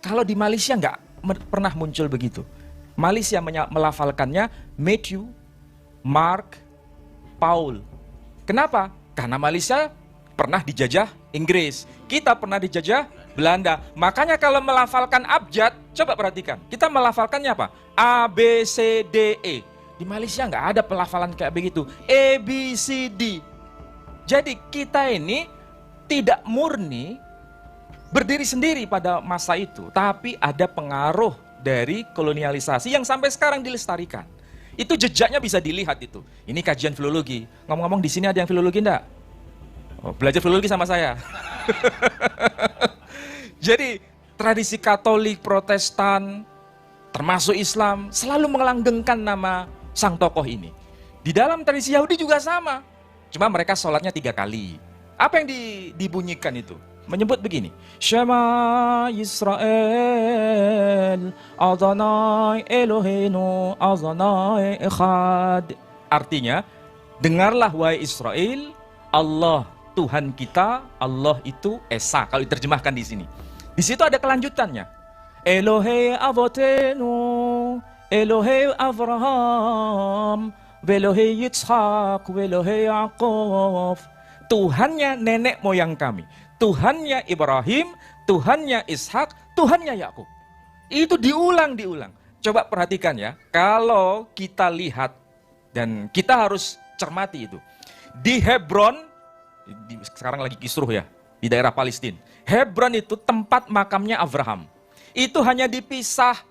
Kalau di Malaysia nggak pernah muncul begitu. Malaysia melafalkannya Matthew, Mark, Paul. Kenapa? Karena Malaysia pernah dijajah Inggris. Kita pernah dijajah Belanda. Makanya kalau melafalkan abjad, coba perhatikan. Kita melafalkannya apa? A, B, C, D, E. Di Malaysia nggak ada pelafalan kayak begitu. A, B, C, D. Jadi kita ini tidak murni berdiri sendiri pada masa itu. Tapi ada pengaruh dari kolonialisasi yang sampai sekarang dilestarikan. Itu jejaknya bisa dilihat itu. Ini kajian filologi. Ngomong-ngomong di sini ada yang filologi enggak? Oh, belajar filologi sama saya. Jadi tradisi Katolik, Protestan, termasuk Islam selalu melanggengkan nama sang tokoh ini. Di dalam tradisi Yahudi juga sama. Cuma mereka sholatnya 3 kali. Apa yang dibunyikan itu? Menyebut begini, Shema Yisrael, Adonai Eloheinu, Adonai Echad. Artinya, dengarlah wahai Israel, Allah Tuhan kita, Allah itu Esa. Kalau diterjemahkan di sini. Di situ ada kelanjutannya. Elohei Avotenu, Elohei Abraham, Velohei Yitzhak, Velohei Yaakov. Tuhannya nenek moyang kami. Tuhannya Ibrahim, Tuhannya Ishak, Tuhannya Yakub. Itu diulang. Coba perhatikan ya, kalau kita lihat dan kita harus cermati itu. Di Hebron, sekarang lagi kisruh ya, di daerah Palestina. Hebron itu tempat makamnya Abraham. Itu hanya dipisah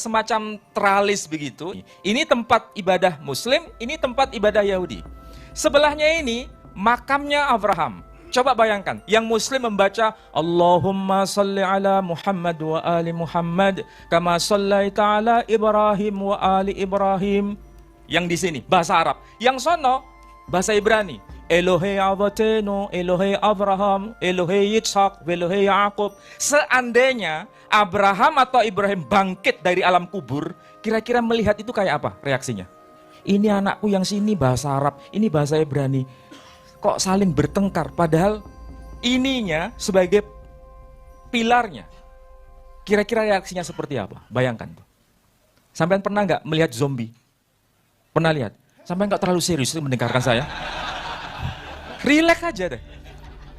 semacam teralis begitu. Ini tempat ibadah Muslim, ini tempat ibadah Yahudi. Sebelahnya ini makamnya Abraham. Coba bayangkan, yang Muslim membaca Allahumma salli ala Muhammad wa ali Muhammad kama sallaita ala Ibrahim wa ali Ibrahim. Yang di sini bahasa Arab, yang sono bahasa Ibrani. Elohei Avatenu, Elohei Abraham, Elohei Yitzhak, Elohei Yaakub. Seandainya Abraham atau Ibrahim bangkit dari alam kubur, kira-kira melihat itu kayak apa reaksinya? Ini anakku yang sini bahasa Arab, ini bahasa Ibrani. Kok saling bertengkar, padahal ininya sebagai pilarnya. Kira-kira reaksinya seperti apa? Bayangkan tuh. Sampai pernah nggak melihat zombie? Pernah lihat? Sampai nggak terlalu serius mendengarkan saya? Relax aja deh.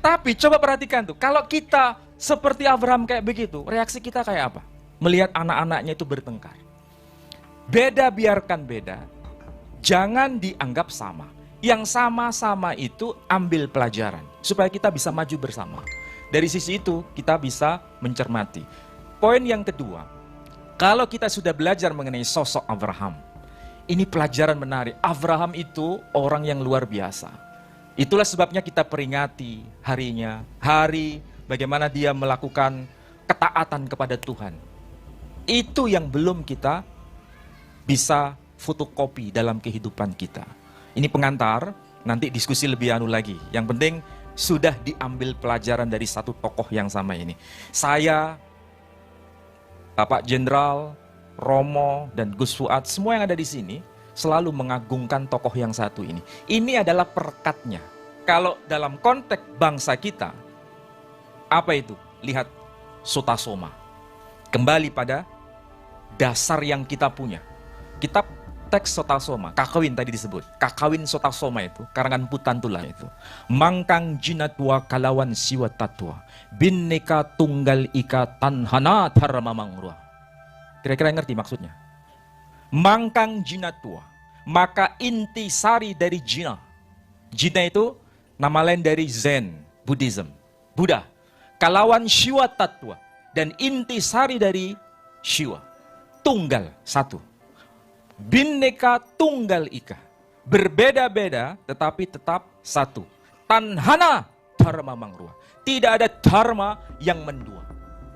Tapi coba perhatikan tuh, kalau kita seperti Abraham kayak begitu, reaksi kita kayak apa? Melihat anak-anaknya itu bertengkar. Beda biarkan beda, jangan dianggap sama. Yang sama-sama itu ambil pelajaran, supaya kita bisa maju bersama. Dari sisi itu, kita bisa mencermati. Poin yang kedua, kalau kita sudah belajar mengenai sosok Abraham, ini pelajaran menarik. Abraham itu orang yang luar biasa. Itulah sebabnya kita peringati harinya, hari bagaimana dia melakukan ketaatan kepada Tuhan. Itu yang belum kita bisa fotokopi dalam kehidupan kita. Ini pengantar, nanti diskusi lebih lagi. Yang penting sudah diambil pelajaran dari satu tokoh yang sama ini. Saya, Bapak Jenderal, Romo, dan Gus Fuad, semua yang ada di sini selalu mengagungkan tokoh yang satu ini. Ini adalah perekatnya. Kalau dalam konteks bangsa kita, apa itu? Lihat Sotasoma. Kembali pada dasar yang kita punya. Kitab teks Sotasoma, kakawin tadi disebut. Kakawin Sotasoma itu, karangan Putantula itu. Mangkang jinatwa kalawan siwa tatwa. Binneka tunggal ika tanhana dharma mangrua. Kira-kira ngerti maksudnya? Mangkang jinatwa. Maka inti sari dari jina. Jina itu nama lain dari Zen, Buddhism. Buddha. Kalawan siwa tatwa. Dan inti sari dari Shiva. Tunggal, satu. Binneka tunggal ika. Berbeda-beda tetapi tetap satu. Tanhana dharma mangrua. Tidak ada dharma yang mendua.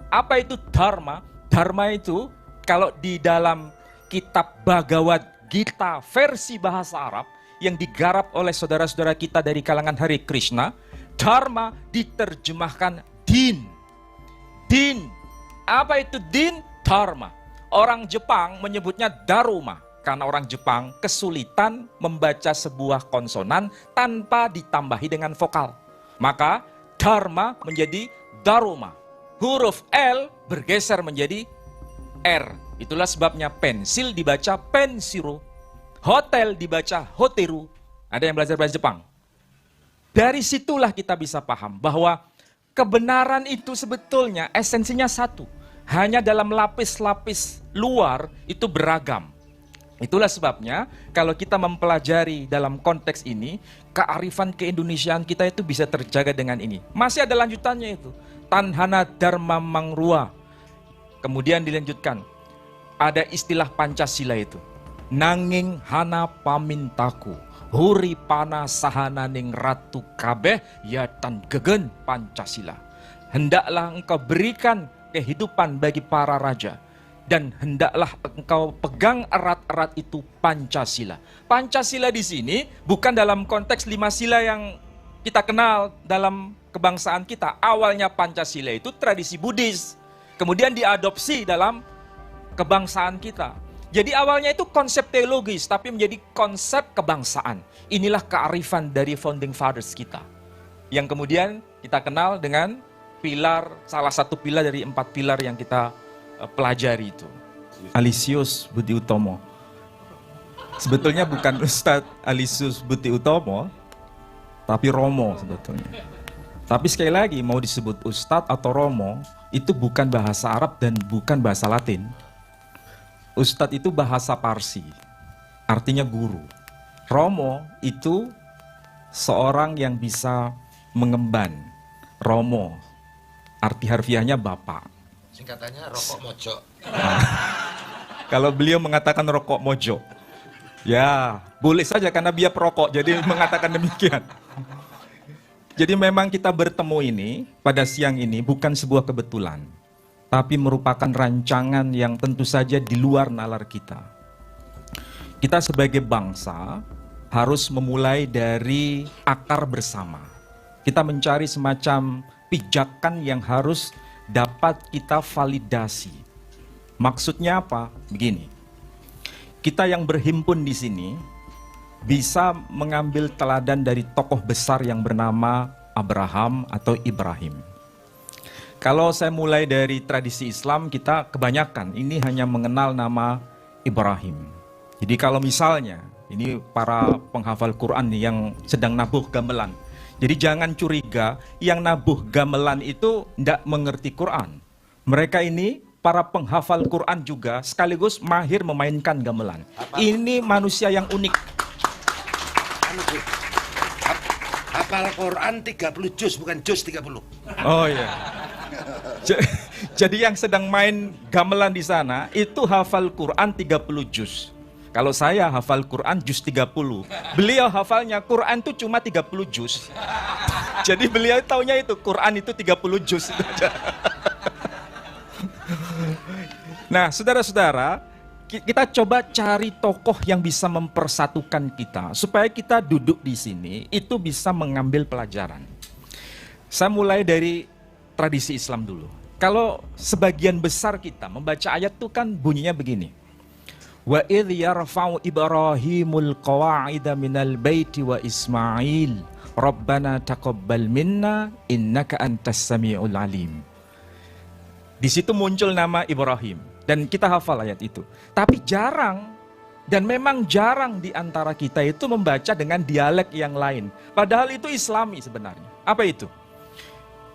Apa itu dharma? Dharma itu kalau di dalam kitab Bhagavad Gita versi bahasa Arab yang digarap oleh saudara-saudara kita dari kalangan Hare Krishna, dharma diterjemahkan din. Din. Apa itu din? Dharma. Orang Jepang menyebutnya daruma. Karena orang Jepang kesulitan membaca sebuah konsonan tanpa ditambahi dengan vokal. Maka dharma menjadi daruma. huruf L bergeser menjadi R. Itulah sebabnya pensil dibaca pensiro, hotel dibaca hoteru. Ada yang belajar bahasa Jepang? Dari situlah kita bisa paham bahwa kebenaran itu sebetulnya esensinya satu. Hanya dalam lapis-lapis luar itu beragam. Itulah sebabnya kalau kita mempelajari dalam konteks ini, kearifan keindonesiaan kita itu bisa terjaga dengan ini. Masih ada lanjutannya itu. Tanhana Dharma Mangrua. Kemudian dilanjutkan. Ada istilah Pancasila itu. Nanging hana pamintaku. Huri pana sahananing ratu kabeh yatan gegen Pancasila. Hendaklah engkau berikan kehidupan bagi para raja. Dan hendaklah engkau pegang erat-erat itu Pancasila. Pancasila di sini bukan dalam konteks 5 sila yang kita kenal dalam kebangsaan kita. Awalnya Pancasila itu tradisi Buddhis. Kemudian diadopsi dalam kebangsaan kita. Jadi awalnya itu konsep teologis, tapi menjadi konsep kebangsaan. Inilah kearifan dari founding fathers kita. Yang kemudian kita kenal dengan pilar, salah satu pilar dari 4 pilar yang kita pelajari itu. Alisius Budi Utomo. Sebetulnya bukan Ustadz Alisius Budi Utomo, tapi Romo sebetulnya. Tapi sekali lagi mau disebut Ustadz atau Romo, itu bukan bahasa Arab dan bukan bahasa Latin. Ustadz itu bahasa Parsi, artinya guru. Romo itu seorang yang bisa mengemban. Romo, arti harfiahnya bapak. Singkatannya rokok mojo. Kalau beliau mengatakan rokok mojo, ya boleh saja karena dia perokok, jadi mengatakan demikian. Jadi memang kita bertemu ini pada siang ini bukan sebuah kebetulan, tapi merupakan rancangan yang tentu saja di luar nalar kita. Kita sebagai bangsa harus memulai dari akar bersama. Kita mencari semacam pijakan yang harus dapat kita validasi. Maksudnya apa? Begini, kita yang berhimpun di sini bisa mengambil teladan dari tokoh besar yang bernama Abraham atau Ibrahim. Kalau saya mulai dari tradisi Islam, kita kebanyakan ini hanya mengenal nama Ibrahim. Jadi kalau misalnya, ini para penghafal Quran yang sedang nabuh gamelan. Jadi jangan curiga yang nabuh gamelan itu tidak mengerti Quran. Mereka ini para penghafal Quran juga sekaligus mahir memainkan gamelan. Ini manusia yang unik. Hafal Quran 30 juz, bukan juz 30. Oh iya. Jadi yang sedang main gamelan di sana itu hafal Quran 30 juz. Kalau saya hafal Quran juz 30. Beliau hafalnya Quran itu cuma 30 juz. Jadi beliau taunya itu Quran itu 30 juz. Nah, saudara-saudara, kita coba cari tokoh yang bisa mempersatukan kita supaya kita duduk di sini itu bisa mengambil pelajaran. Saya mulai dari tradisi Islam dulu. Kalau sebagian besar kita membaca ayat itu kan bunyinya begini. Wa idh yarfa'u Ibrahimul qawa'ida minal baiti wa Ismail Rabbana taqabbal minna innaka antas sami'ul alim. Di situ muncul nama Ibrahim dan kita hafal ayat itu. Tapi jarang dan memang jarang di antara kita itu membaca dengan dialek yang lain. Padahal itu Islami sebenarnya. Apa itu?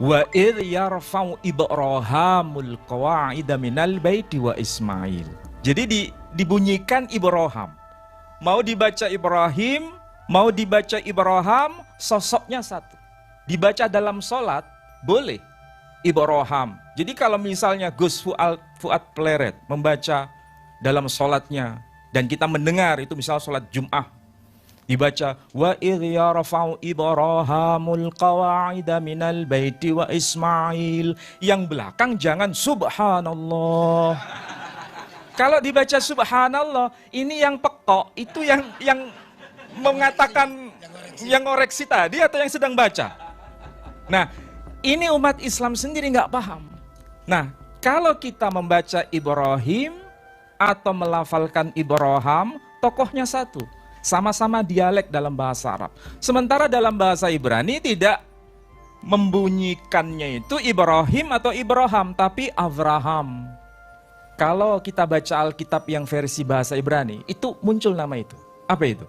Wa idh yarfa'u Ibrahimul qawa'ida minal baiti wa Ismail. Jadi dibunyikan Ibrahim. Mau dibaca Ibrahim, mau dibaca Ibrahim, sosoknya satu. Dibaca dalam sholat, boleh. Ibrahim. Jadi kalau misalnya Gus Fuad Pleret membaca dalam sholatnya, dan kita mendengar itu misal sholat Jum'ah, dibaca wa idh yarfa'u Ibrahimul qawa'ida minal baiti wa Ismail. Yang belakang jangan subhanallah. Kalau dibaca subhanallah, ini yang pekok, itu yang mengatakan yang ngoreksi tadi atau yang sedang baca. Nah, ini umat Islam sendiri nggak paham. Nah, kalau kita membaca Ibrahim atau melafalkan Ibrahim, tokohnya satu. Sama-sama dialek dalam bahasa Arab. Sementara dalam bahasa Ibrani tidak membunyikannya itu Ibrahim atau Ibrahim, tapi Avraham. Kalau kita baca Alkitab yang versi bahasa Ibrani, itu muncul nama itu. Apa itu?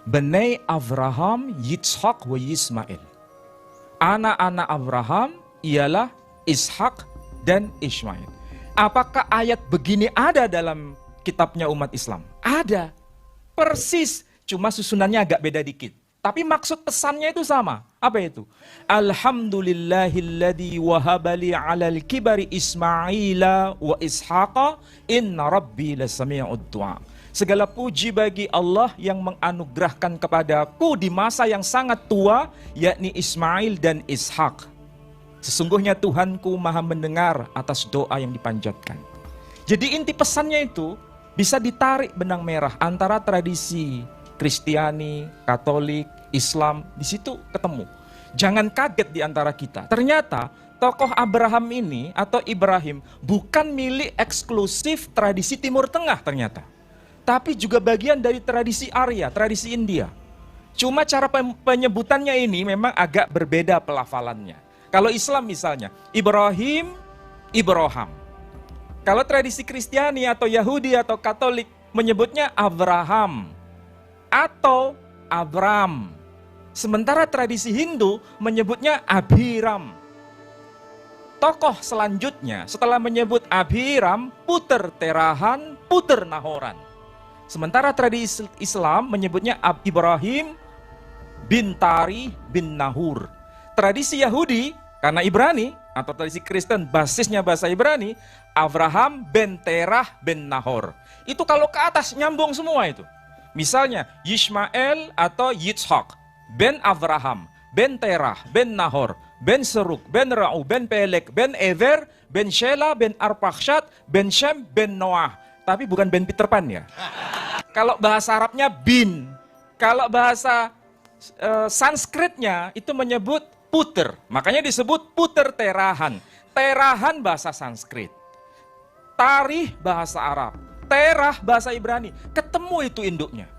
Benai Avraham, Yitzhak, wa Yismail. Anak-anak Abraham ialah Ishak dan Ismail. Apakah ayat begini ada dalam kitabnya umat Islam? Ada. Persis, cuma susunannya agak beda dikit. Tapi maksud pesannya itu sama. Apa itu? Alhamdulillahilladzi wahabali alal kibari Ismaila wa Ishaqa inna rabbi lasami'ud du'a. Segala puji bagi Allah yang menganugerahkan kepadaku di masa yang sangat tua, yakni Ismail dan Ishak. Sesungguhnya Tuhanku maha mendengar atas doa yang dipanjatkan. Jadi inti pesannya itu bisa ditarik benang merah antara tradisi Kristiani, Katolik, Islam, di situ ketemu. Jangan kaget di antara kita. Ternyata tokoh Abraham ini atau Ibrahim bukan milik eksklusif tradisi Timur Tengah ternyata. Tapi juga bagian dari tradisi Arya, tradisi India. Cuma cara penyebutannya ini memang agak berbeda pelafalannya. Kalau Islam misalnya, Ibrahim, Ibrahim. Kalau tradisi Kristiani atau Yahudi atau Katolik menyebutnya Abraham atau Abram. Sementara tradisi Hindu menyebutnya Abhiram. Tokoh selanjutnya setelah menyebut Abhiram, Puter Terahan, Puter Nahoran. Sementara tradisi Islam menyebutnya Ibrahim bin Tari bin Nahur. Tradisi Yahudi karena Ibrani atau tradisi Kristen basisnya bahasa Ibrani, Abraham bin Terah bin Nahor. Itu kalau ke atas nyambung semua itu. Misalnya Yishmael atau Yitzhak, ben Abraham, ben Terah, ben Nahor, ben Seruk, ben Ra'u, ben Pelek, ben Ever, ben Shela, ben Arpakshad, ben Shem, ben Noah. Tapi bukan ben Peter Pan ya. Kalau bahasa Arabnya bin. Kalau bahasa Sanskritnya itu menyebut puter. Makanya disebut puter terahan. Terahan bahasa Sanskrit. Tarih bahasa Arab. Terah bahasa Ibrani, ketemu itu induknya.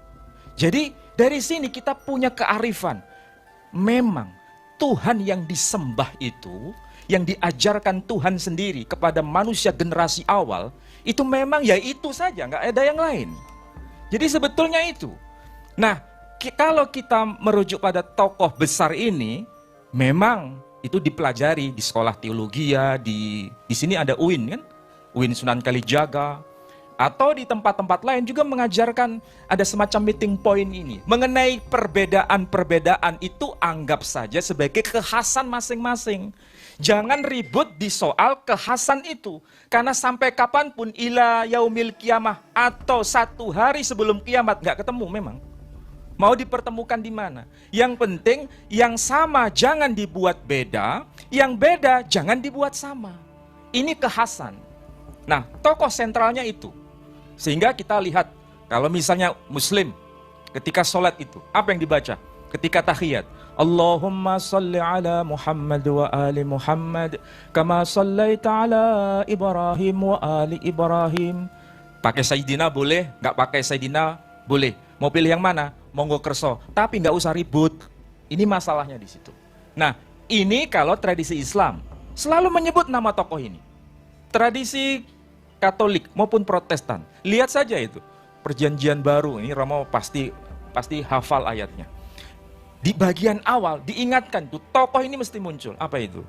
Jadi dari sini kita punya kearifan. Memang Tuhan yang disembah itu, yang diajarkan Tuhan sendiri kepada manusia generasi awal, itu memang ya itu saja, nggak ada yang lain. Jadi sebetulnya itu. Nah, kalau kita merujuk pada tokoh besar ini, memang itu dipelajari di sekolah teologi ya, di sini ada UIN kan, UIN Sunan Kalijaga. Atau di tempat-tempat lain juga mengajarkan ada semacam meeting point ini. Mengenai perbedaan-perbedaan itu anggap saja sebagai kekhasan masing-masing. Jangan ribut di soal kekhasan itu. Karena sampai kapanpun ila yaumil kiamah atau 1 hari sebelum kiamat nggak ketemu memang. Mau dipertemukan di mana? Yang penting yang sama jangan dibuat beda, yang beda jangan dibuat sama. Ini kekhasan. Nah, tokoh sentralnya itu. Sehingga kita lihat, kalau misalnya Muslim, ketika sholat itu, apa yang dibaca? Ketika tahiyat, Allahumma salli ala Muhammad wa ali Muhammad, kama sallaita ala Ibrahim wa ali Ibrahim. Pakai Sayyidina boleh, nggak pakai Sayyidina boleh. Mau pilih yang mana? Monggo kerso. Tapi nggak usah ribut. Ini masalahnya di situ. Nah, ini kalau tradisi Islam, selalu menyebut nama tokoh ini. Tradisi Katolik maupun Protestan, lihat saja itu Perjanjian Baru ini Romo pasti hafal ayatnya. Di bagian awal diingatkan tuh tokoh ini mesti muncul. Apa itu?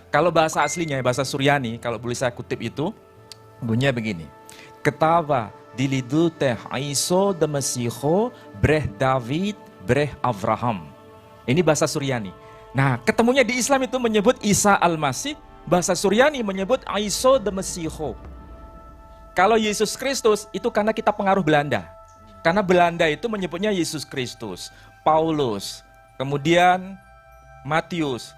Kalau bahasa aslinya bahasa Suryani, kalau boleh saya kutip itu bunyinya begini. Ketava dilidu teh Aiso de Mesiho breh David breh Abraham. Ini bahasa Suryani. Nah, ketemunya di Islam itu menyebut Isa Al-Masih, bahasa Suryani menyebut Aiso de Mesiho. Kalau Yesus Kristus itu karena kita pengaruh Belanda. Karena Belanda itu menyebutnya Yesus Kristus, Paulus, kemudian Matius,